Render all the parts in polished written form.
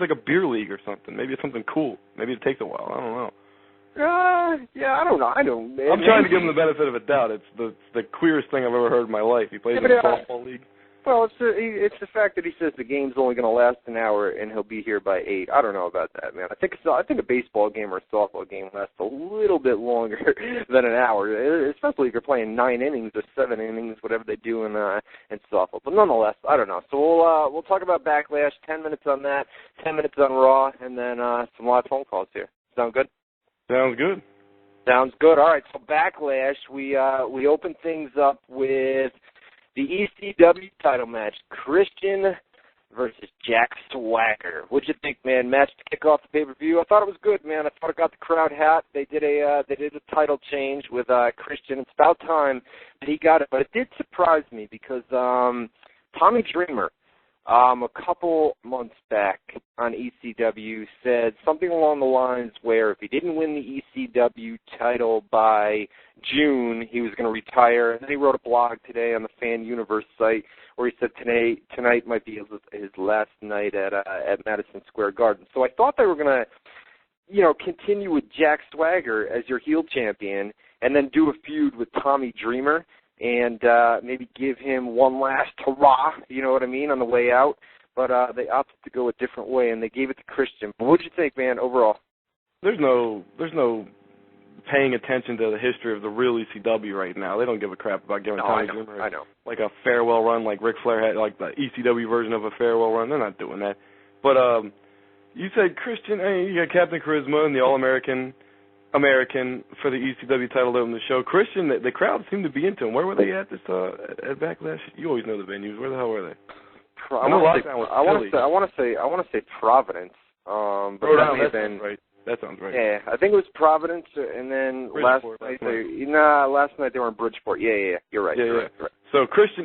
it's like a beer league or something. Maybe it's something cool. Maybe it takes a while. I don't know. Yeah, I don't know. I'm trying to give him the benefit of a doubt. It's the queerest thing I've ever heard in my life. He plays in a softball league. Well, it's the fact that he says the game's only going to last an hour and he'll be here by 8. I don't know about that, man. I think a baseball game or a softball game lasts a little bit longer than an hour, especially if you're playing 9 innings or 7 innings, whatever they do in softball. But nonetheless, I don't know. So we'll talk about Backlash. 10 minutes on that, 10 minutes on Raw, and then some live phone calls here. Sound good? Sounds good. Sounds good. All right. So Backlash, we open things up with the ECW title match, Christian versus Jack Swagger. What'd you think, man? Match to kick off the pay-per-view. I thought it was good, man. I thought it got the crowd hot. They did a title change with Christian. It's about time that he got it, but it did surprise me because Tommy Dreamer, a couple months back on ECW, said something along the lines where if he didn't win the ECW title by June, he was going to retire. And then he wrote a blog today on the Fan Universe site where he said tonight might be his last night at Madison Square Garden. So I thought they were going to, continue with Jack Swagger as your heel champion and then do a feud with Tommy Dreamer and maybe give him one last hurrah, you know what I mean, on the way out. But they opted to go a different way, and they gave it to Christian. But what'd you think, man, overall? There's no paying attention to the history of the real ECW right now. They don't give a crap about giving Tommy Dreamer like a farewell run like Ric Flair had, like the ECW version of a farewell run. They're not doing that. But you said Christian, you got Captain Charisma and the All-American for the ECW title to open the show. Christian, the crowd seemed to be into him. Where were they at this at Backlash? You always know the venues. Where the hell were they? I want to say Providence. But that sounds right. That sounds right. Yeah, I think it was Providence, and then last night they were in Bridgeport. Yeah, you're right. Right. So Christian,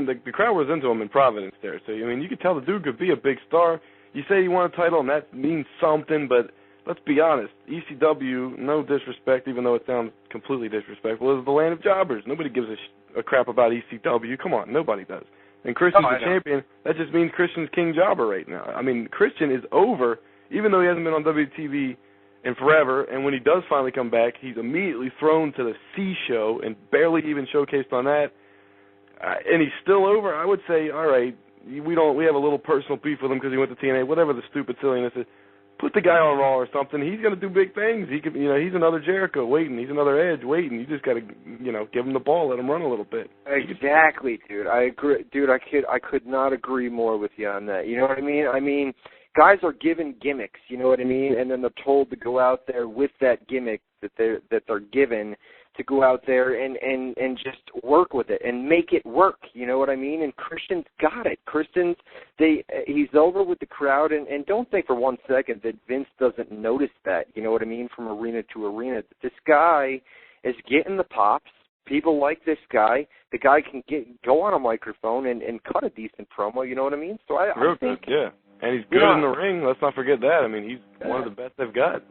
the crowd was into him in Providence there. So I mean, you could tell the dude could be a big star. You say you won a title, and that means something, but let's be honest, ECW, no disrespect, even though it sounds completely disrespectful, is the land of jobbers. Nobody gives a crap about ECW. Come on, nobody does. And Christian's the champion. That just means Christian's king jobber right now. I mean, Christian is over, even though he hasn't been on WTV in forever, and when he does finally come back, he's immediately thrown to the C show and barely even showcased on that. And he's still over. I would say, all right, we have a little personal beef with him because he went to TNA, whatever the stupid silliness is. Put the guy on Raw or something. He's going to do big things. He could, he's another Jericho waiting. He's another Edge waiting. You just got to, give him the ball, let him run a little bit. Exactly, dude. I agree, dude. I could not agree more with you on that. You know what I mean? I mean, guys are given gimmicks. You know what I mean? And then they're told to go out there with that gimmick that they're given to go out there and just work with it and make it work, you know what I mean? And Christian's got it. He's over with the crowd, and don't think for 1 second that Vince doesn't notice that, you know what I mean, from arena to arena. This guy is getting the pops. People like this guy. The guy can go on a microphone and cut a decent promo, you know what I mean? So I think, good, yeah. And he's good in the ring. Let's not forget that. I mean, he's one of the best they've got.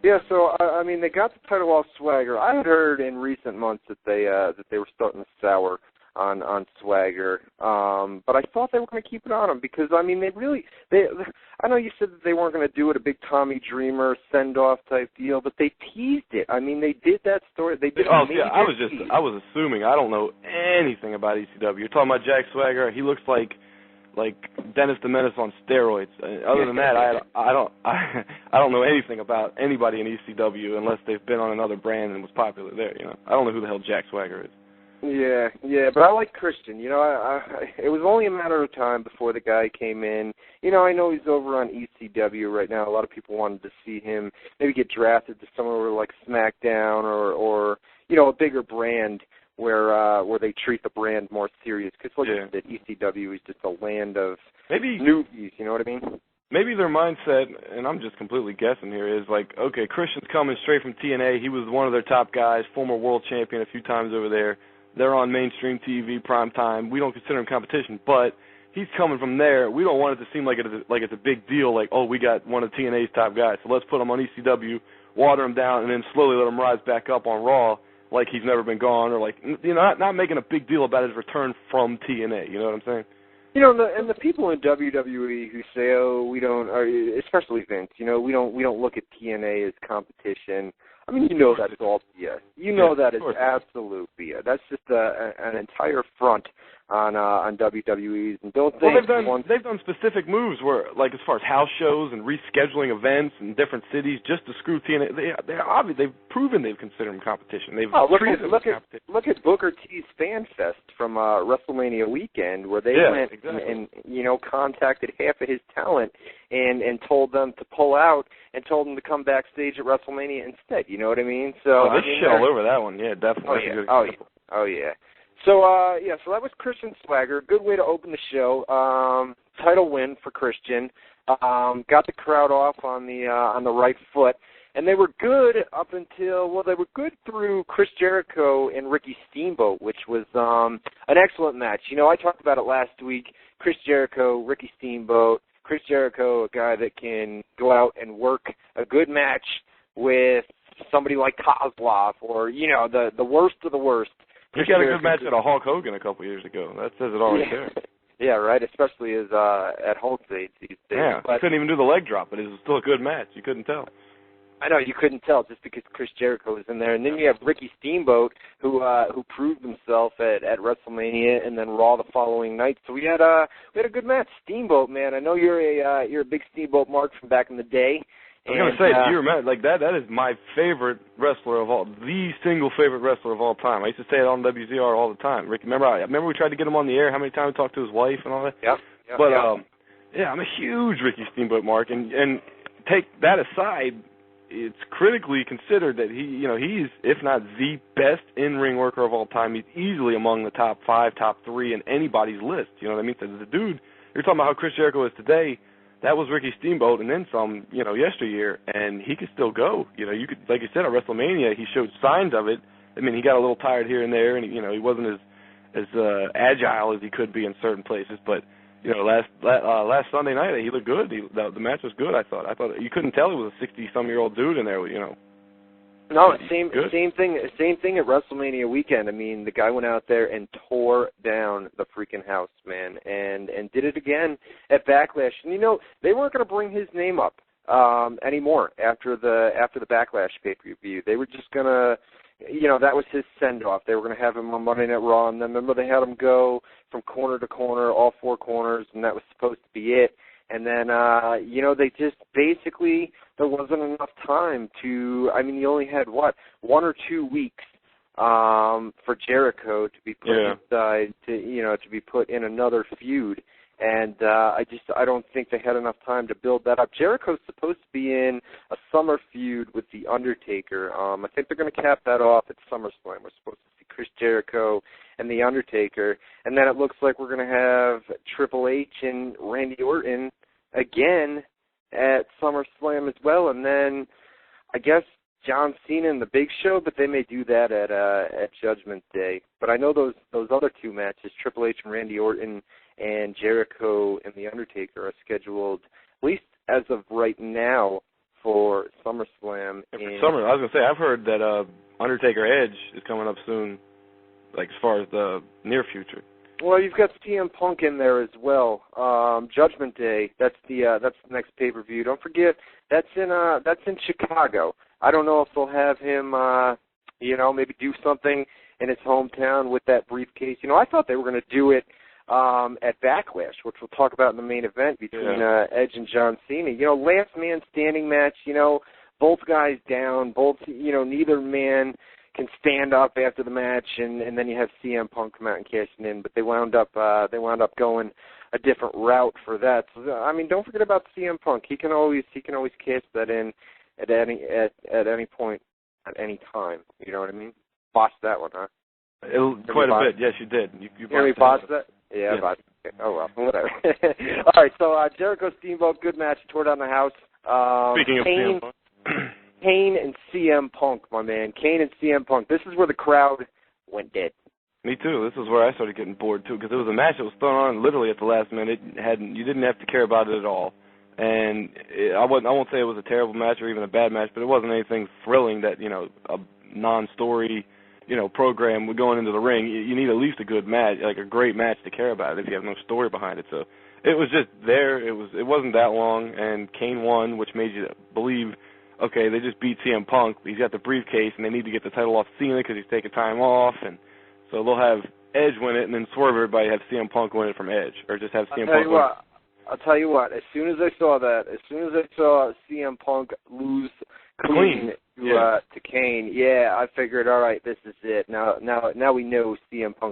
Yeah, so I mean, they got the title off Swagger. I had heard in recent months that they were starting to sour on Swagger, but I thought they were going to keep it on him because I mean, I know you said that they weren't going to do it a big Tommy Dreamer send off type deal, but they teased it. I mean, they did that story. They did. I was assuming. I don't know anything about ECW. You're talking about Jack Swagger. He looks like Dennis the Menace on steroids. Other than that, I don't know anything about anybody in ECW unless they've been on another brand and was popular there. I don't know who the hell Jack Swagger is. Yeah, but I like Christian. It was only a matter of time before the guy came in. I know he's over on ECW right now. A lot of people wanted to see him maybe get drafted to somewhere like SmackDown or a bigger brand where they treat the brand more serious. Because like you said, ECW is just a land of newbies, you know what I mean? Maybe their mindset, and I'm just completely guessing here, is like, okay, Christian's coming straight from TNA. He was one of their top guys, former world champion a few times over there. They're on mainstream TV, prime time. We don't consider him competition, but he's coming from there. We don't want it to seem like it's a big deal, like, oh, we got one of TNA's top guys, so let's put him on ECW, water him down, and then slowly let him rise back up on Raw like he's never been gone, or like, not making a big deal about his return from TNA. You know what I'm saying? You know, and the people in WWE who say, "Oh, we don't," or especially Vince, you know, we don't look at TNA as competition. I mean, you know that's all BS. You know that is absolute BS. That's just an entire front on WWE's. And don't think they've done specific moves where, like, as far as house shows and rescheduling events in different cities just to screw TNA. They've proven they've considered them competition. They've treated them as competition. Look at Booker T's Fan Fest from WrestleMania weekend, where they went and you know, contacted half of his talent and told them to pull out and told them to come backstage at WrestleMania instead. You know what I mean? So they shit all over that one. Yeah, definitely. Oh yeah. So so that was Christian Swagger. Good way to open the show. Title win for Christian. Got the crowd off on the right foot. And they were good up until, they were good through Chris Jericho and Ricky Steamboat, which was an excellent match. You know, I talked about it last week. Chris Jericho, Ricky Steamboat. Chris Jericho, a guy that can go out and work a good match with somebody like Kozlov or, you know, the worst of the worst. He got a good match at a Hulk Hogan a couple years ago. That says it all right there. Yeah, right, especially as at Hulk's age these days. Yeah, he couldn't even do the leg drop, but it was still a good match. You couldn't tell. I know, you couldn't tell just because Chris Jericho was in there. And then you have Ricky Steamboat, who proved himself at WrestleMania and then Raw the following night. So we had a good match. Steamboat, man, I know you're a big Steamboat mark from back in the day. I was going to say, do you remember, like, that is my favorite wrestler of all, the single favorite wrestler of all time. I used to say it on WZR all the time. Rick, remember we tried to get him on the air, how many times we talked to his wife and all that? Yep. But, I'm a huge Ricky Steamboat mark, and take that aside, it's critically considered that he's, if not the best in-ring worker of all time. He's easily among the top 5, top 3 in anybody's list. You know what I mean? So the dude, you're talking about how Chris Jericho is today, that was Ricky Steamboat and then some, yesteryear, and he could still go. You know, you could, like you said, at WrestleMania, he showed signs of it. I mean, he got a little tired here and there, and he wasn't as agile as he could be in certain places, but last Sunday night he looked good. The match was good. I thought you couldn't tell he was a 60-some-year-old dude in there. No, same thing at WrestleMania weekend. I mean, the guy went out there and tore down the freaking house, man, and did it again at Backlash. And they weren't going to bring his name up anymore after the Backlash pay-per-view. They were just going to, that was his send-off. They were going to have him on Monday Night Raw, and then remember they had him go from corner to corner, all 4 corners, and that was supposed to be it. And then, they just basically, there wasn't enough time to, you only had, 1 or 2 weeks for Jericho to be put inside, to be put in another feud. And I don't think they had enough time to build that up. Jericho's supposed to be in a summer feud with The Undertaker. I think they're going to cap that off at SummerSlam. We're supposed to see Chris Jericho and The Undertaker. And then it looks like we're going to have Triple H and Randy Orton again at SummerSlam as well. And then I guess John Cena and The Big Show, but they may do that at Judgment Day. But I know those other 2 matches, Triple H and Randy Orton and Jericho and The Undertaker, are scheduled, at least as of right now, for SummerSlam. I was going to say, I've heard that Undertaker Edge is coming up soon, like as far as the near future. Well, you've got CM Punk in there as well. Judgment Day, that's the next pay-per-view. Don't forget, that's in Chicago. I don't know if they'll have him, maybe do something in his hometown with that briefcase. I thought they were going to do it at Backlash, which we'll talk about in the main event between Edge and John Cena. Last man standing match, both guys down, neither man can stand up after the match, and then you have CM Punk come out and cash it in. But they wound up going a different route for that. So don't forget about CM Punk. He can always cash that in at any point, at any time. You know what I mean? Botched that one, huh? Quite a bit. Yes, you did. You botched that? Yeah, yeah. Oh, well, whatever. All right, so Jericho Steamboat, good match, tore down the house. Speaking of CM Punk. Kane and CM Punk, my man. Kane and CM Punk. This is where the crowd went dead. Me too. This is where I started getting bored, too, because it was a match that was thrown on literally at the last minute. You didn't have to care about it at all. And I won't say it was a terrible match or even a bad match, but it wasn't anything thrilling that, a non-story, program going into the ring. You need at least a good match, like a great match to care about it if you have no story behind it. So it was just there. It wasn't that long, and Kane won, which made you believe, okay, they just beat CM Punk. He's got the briefcase, and they need to get the title off Cena because he's taking time off, and so they'll have Edge win it, and then swerve everybody, have CM Punk win it from Edge, or just have CM Punk win it. I'll tell you what, as soon as I saw CM Punk lose clean to Kane, I figured, all right, this is it. Now we know CM Punk's